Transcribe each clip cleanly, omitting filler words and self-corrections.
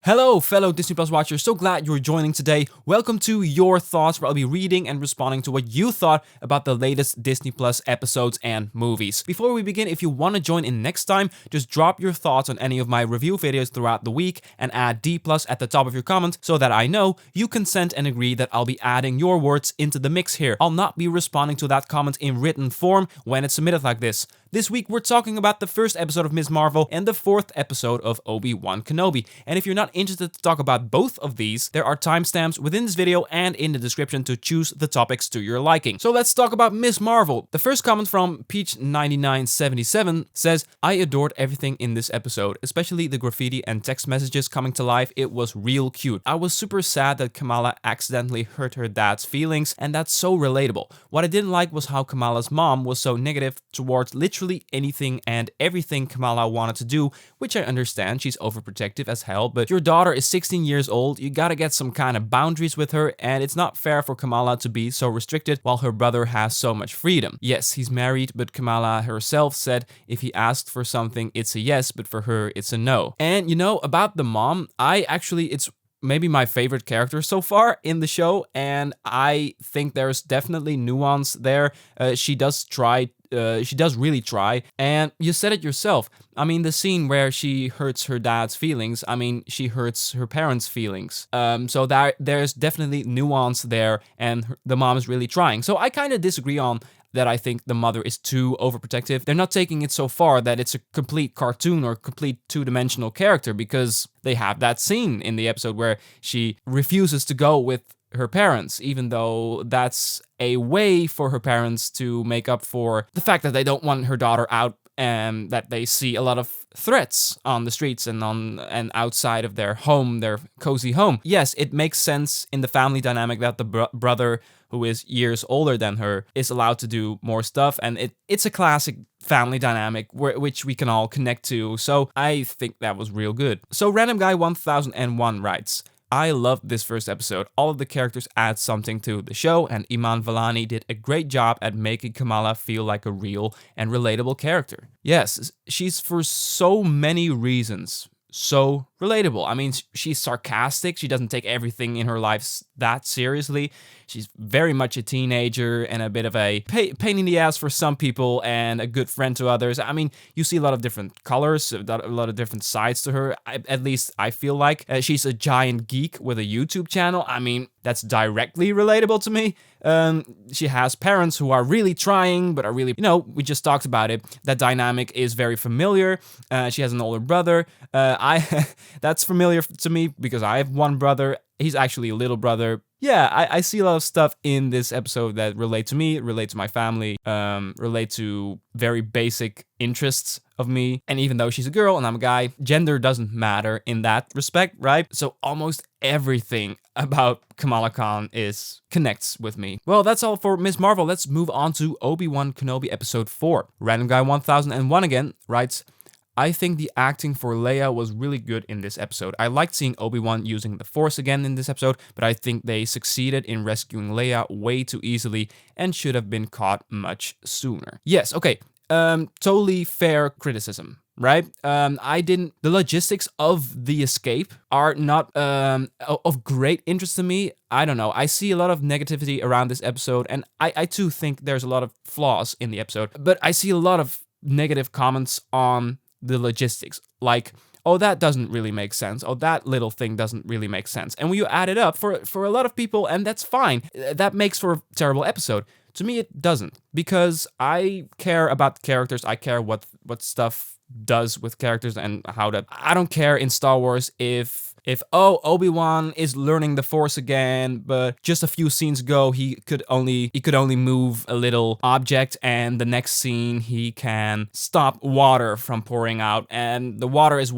Hello, fellow Disney Plus watchers. So glad you're joining today. Welcome to Your Thoughts, where I'll be reading and responding to what you thought about the latest Disney Plus episodes and movies. Before we begin, if you want to join in next time, just drop your thoughts on any of my review videos throughout the week and add D+ at the top of your comment so that I know you consent and agree that I'll be adding your words into the mix here. I'll not be responding to that comment in written form when it's submitted like this. This week, we're talking about the first episode of Ms. Marvel and the fourth episode of Obi Wan Kenobi. And if you're not interested to talk about both of these, there are timestamps within this video and in the description to choose the topics to your liking. So let's talk about Ms. Marvel. The first comment from Peach9977 says, I adored everything in this episode, especially the graffiti and text messages coming to life. It was real cute. I was super sad that Kamala accidentally hurt her dad's feelings, and that's so relatable. What I didn't like was how Kamala's mom was so negative towards literally anything and everything Kamala wanted to do, which I understand. She's overprotective as hell, but your daughter is 16 years old. You gotta get some kind of boundaries with her, and it's not fair for Kamala to be so restricted while her brother has so much freedom. Yes, he's married, but Kamala herself said if he asked for something, it's a yes, but for her, it's a no. And you know, about the mom, it's maybe my favorite character so far in the show, and I think there's definitely nuance there. She does really try, and you said it yourself. I mean, the scene where she hurts her dad's feelings, I mean, she hurts her parents' feelings. So there's definitely nuance there, and the mom is really trying. So I kind of disagree on that. I think the mother is too overprotective. They're not taking it so far that it's a complete cartoon or complete two-dimensional character, because they have that scene in the episode where she refuses to go with her parents, even though that's a way for her parents to make up for the fact that they don't want her daughter out, and that they see a lot of threats on the streets and outside of their home, their cozy home. Yes, it makes sense in the family dynamic that the brother, who is years older than her, is allowed to do more stuff, and it's a classic family dynamic which we can all connect to, so I think that was real good. So Random Guy 1001 writes, I loved this first episode. All of the characters add something to the show, and Iman Vellani did a great job at making Kamala feel like a real and relatable character. Yes, she's for so many reasons so relatable. I mean, she's sarcastic. She doesn't take everything in her life that seriously. She's very much a teenager and a bit of a pain in the ass for some people and a good friend to others. I mean, you see a lot of different colors, a lot of different sides to her. At least I feel like she's a giant geek with a YouTube channel. I mean, that's directly relatable to me. She has parents who are really trying, but are really, we just talked about it. That dynamic is very familiar. She has an older brother. That's familiar to me because I have one brother. He's actually a little brother. Yeah, I see a lot of stuff in this episode that relate to me, relate to my family, relate to very basic interests of me. And even though she's a girl and I'm a guy, gender doesn't matter in that respect, right? So almost everything about Kamala Khan connects with me. Well, that's all for Ms. Marvel. Let's move on to Obi Wan Kenobi episode 4. Random Guy 1001 again writes, I think the acting for Leia was really good in this episode. I liked seeing Obi-Wan using the Force again in this episode, but I think they succeeded in rescuing Leia way too easily and should have been caught much sooner. Yes, okay, totally fair criticism, right? The logistics of the escape are not of great interest to me. I don't know. I see a lot of negativity around this episode, and I too think there's a lot of flaws in the episode, but I see a lot of negative comments on the logistics, like, oh, that doesn't really make sense, oh, that little thing doesn't really make sense. And when you add it up for a lot of people, and that's fine, that makes for a terrible episode. To me, it doesn't, because I care about the characters. I care what stuff does with characters and how that. I don't care in Star Wars if Obi-Wan is learning the Force again, but just a few scenes ago he could only move a little object, and the next scene he can stop water from pouring out, and the water is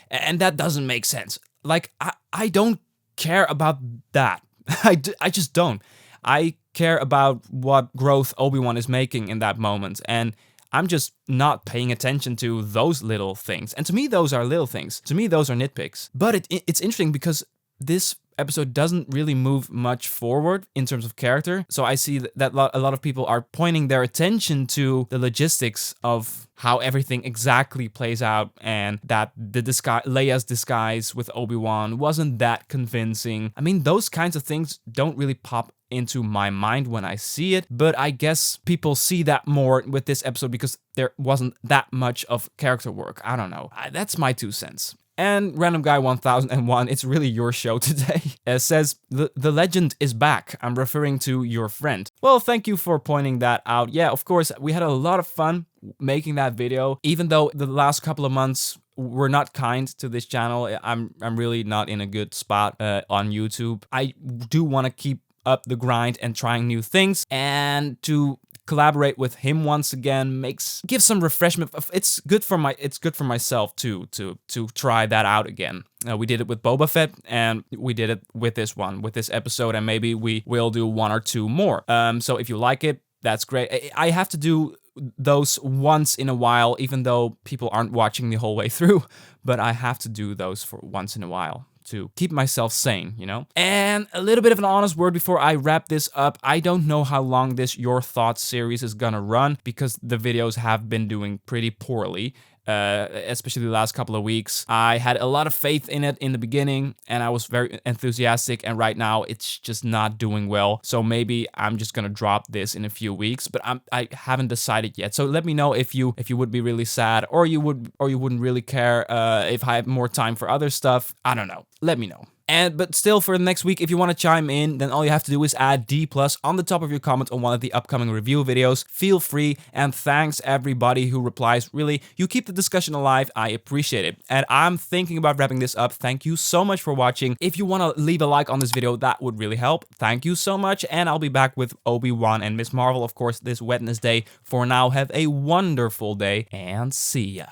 and that doesn't make sense. Like, I don't care about that. I just don't. I care about what growth Obi-Wan is making in that moment, and I'm just not paying attention to those little things. And to me, those are little things. To me, those are nitpicks. But it's interesting because this episode doesn't really move much forward in terms of character. So I see that a lot of people are pointing their attention to the logistics of how everything exactly plays out, and that the Leia's disguise with Obi-Wan wasn't that convincing. I mean, those kinds of things don't really pop into my mind when I see it, but I guess people see that more with this episode because there wasn't that much of character work. I don't know. That's my 2 cents. And Random Guy 1001, it's really your show today. It says, the legend is back. I'm referring to your friend. Well, thank you for pointing that out. Yeah, of course, we had a lot of fun making that video, even though the last couple of months were not kind to this channel. I'm really not in a good spot on YouTube. I do want to keep up the grind and trying new things, and to collaborate with him once again gives some refreshment. It's good for myself too to try that out again. We did it with Boba Fett, and we did it with this episode, and maybe we will do 1 or 2 more. So if you like it, that's great. I have to do those once in a while, even though people aren't watching the whole way through, but I have to do those for once in a while to keep myself sane, you know? And a little bit of an honest word before I wrap this up. I don't know how long this Your Thoughts series is gonna run, because the videos have been doing pretty poorly. Especially the last couple of weeks. I had a lot of faith in it in the beginning, and I was very enthusiastic, and right now it's just not doing well. So maybe I'm just gonna drop this in a few weeks, but I haven't decided yet. So let me know if you would be really sad, or you wouldn't really care if I have more time for other stuff. I don't know. Let me know. But still, for the next week, if you want to chime in, then all you have to do is add D+ on the top of your comment on one of the upcoming review videos. Feel free, and thanks everybody who replies. Really, you keep the discussion alive. I appreciate it. And I'm thinking about wrapping this up. Thank you so much for watching. If you want to leave a like on this video, that would really help. Thank you so much, and I'll be back with Obi-Wan and Miss Marvel, of course, this Wednesday. For now, have a wonderful day, and see ya.